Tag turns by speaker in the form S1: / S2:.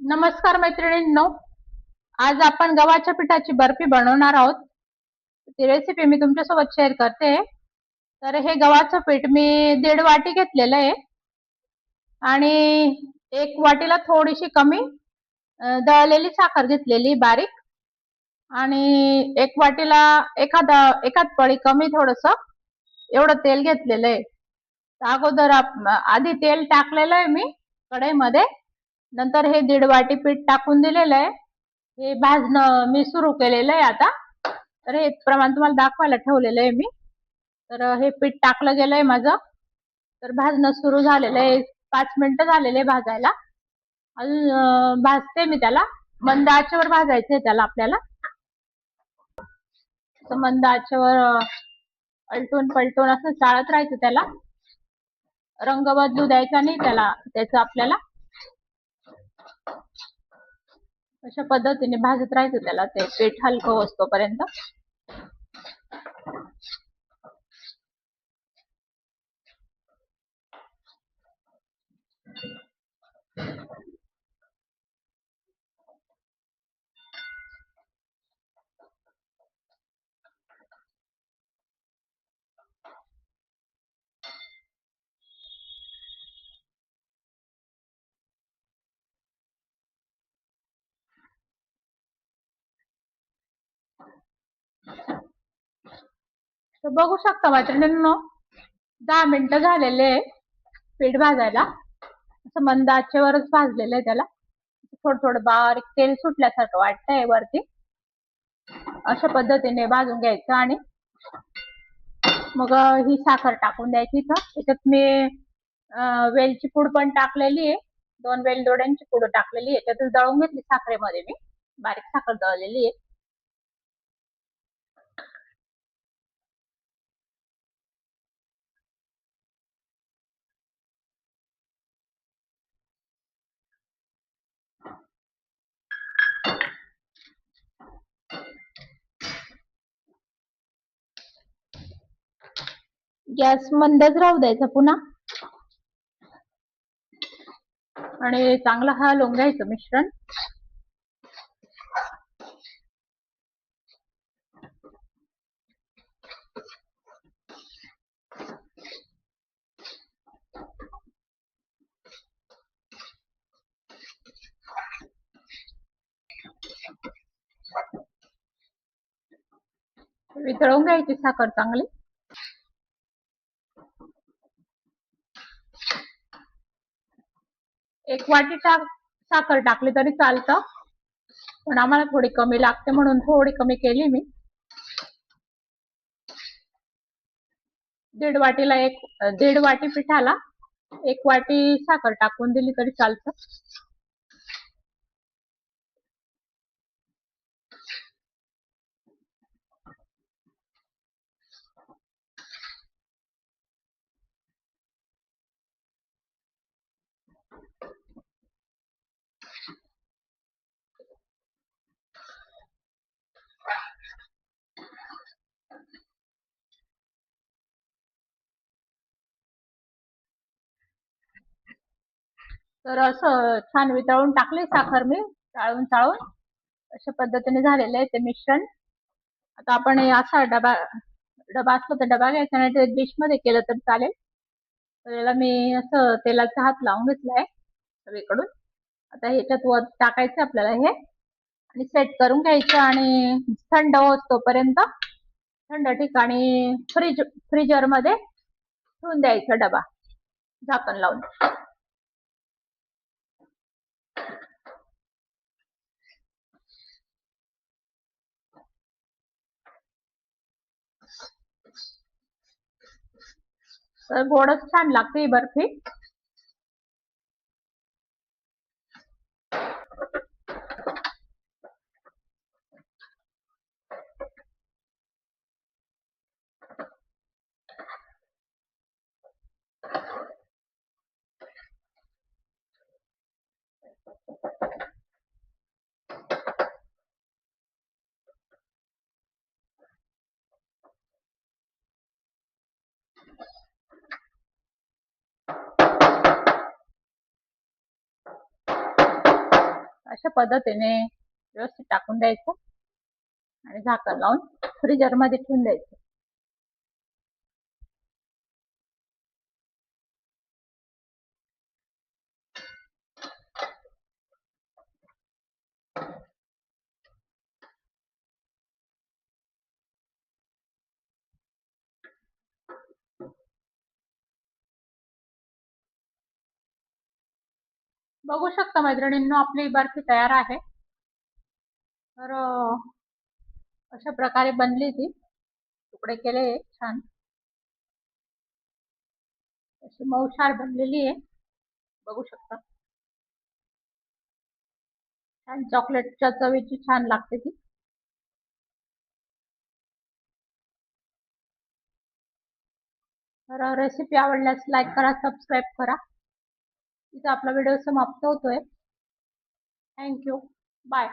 S1: नमस्कार मैत्रिणींनो, आज आपण गव्हाच्या पिठाची बर्फी बनवणार आहोत. ती रेसिपी मी तुमच्यासोबत शेअर करते. तर हे गव्हाचं पीठ मी 1.5 वाटी घेतलेलं आहे आणि 1 वाटीला थोडीशी कमी दळलेली साखर घेतलेली बारीक आणि 1 वाटीला एखाद पळी कमी थोडस एवढं तेल घेतलेलं आहे. अगोदर आधी तेल टाकलेलं आहे मी कढईमध्ये, नंतर हे 1.5 वाटी पीठ टाकून दिलेलं आहे. हे भाजणं मी सुरू केलेलं आहे आता. तर हे प्रमाण तुम्हाला दाखवायला ठेवलेलं आहे मी. तर हे पीठ टाकलं गेलंय माझं. तर भाजणं सुरू झालेलं आहे. 5 मिनिटं झालेले भाजायला. अजून भाजते मी त्याला. मंद आचेवर भाजायचंय त्याला आपल्याला. मंद आचेवर अलटून पलटून असं चाळत राहायचं त्याला. रंग बदलू द्यायचा नाही त्याचा आपल्याला. अशा पद्धतीने भाजत राहायचं त्याला, ते पीठ हलकं होईपर्यंत. तर बघू शकता मैत्रिणींनो, 10 मिनिटं झालेले आहे पीठ भाजायला. असं मंद आचेवरच भाजलेलं आहे त्याला. थोडं थोडं बारीक तेल सुटल्यासारखं वाटतंय वरती. अशा पद्धतीने भाजून घ्यायचं आणि मग ही साखर टाकून द्यायची. इथं त्याच्यात मी वेलची पूड पण टाकलेली आहे. 2 वेलदोड्यांची पूड टाकलेली आहे. त्यातच दळून घेतली साखरेमध्ये मी. बारीक साखर दळलेली आहे. गॅस मंदच राहू द्यायचा पुन्हा आणि चांगलं हलवून घ्यायचं मिश्रण. वितळून घ्यायची साखर चांगली. एक वाटी साखर टाकली तरी चालतं, पण आम्हाला थोडी कमी लागते म्हणून थोडी कमी केली मी. 1.5 वाटी पिठाला 1 वाटी साखर टाकून दिली तरी चालतं. तर असं छान वितळून टाकली साखर मी चाळून अशा पद्धतीने झालेलं आहे ते मिश्रण. आता आपण असा डबा असतो तर डबा घ्यायचा, नाही तर डिश मध्ये केलं तर चालेल. तर याला मी असं तेलाचा हात लावून घेतलाय सगळीकडून. आता ह्याच्यात वर टाकायचं आपल्याला हे आणि सेट करून घ्यायचं आणि थंड होईपर्यंत थंड ठिकाणी फ्रीजर मध्ये ठेवून द्यायचा डबा झाकण लावून. तर गोडच छान लागते ही बर्फी. अशा पद्धतीने व्यवस्थित टाकून द्यायचं आणि झाकण लावून फ्रीजरमध्ये ठेवून द्यायचं. बघू शकता मैत्रिणींनो, आपली बर्फी तयार आहे. तर अशा प्रकारे बनली ती. तुकडे केले छान, अशी मऊशार बनलेली आहे. बघू शकता, छान चॉकलेटच्या चवीची छान लागते ती. तर रेसिपी आवडल्यास लाईक करा, सबस्क्राईब करा. इथं आपला व्हिडिओ समाप्त होतोय. Thank you, bye.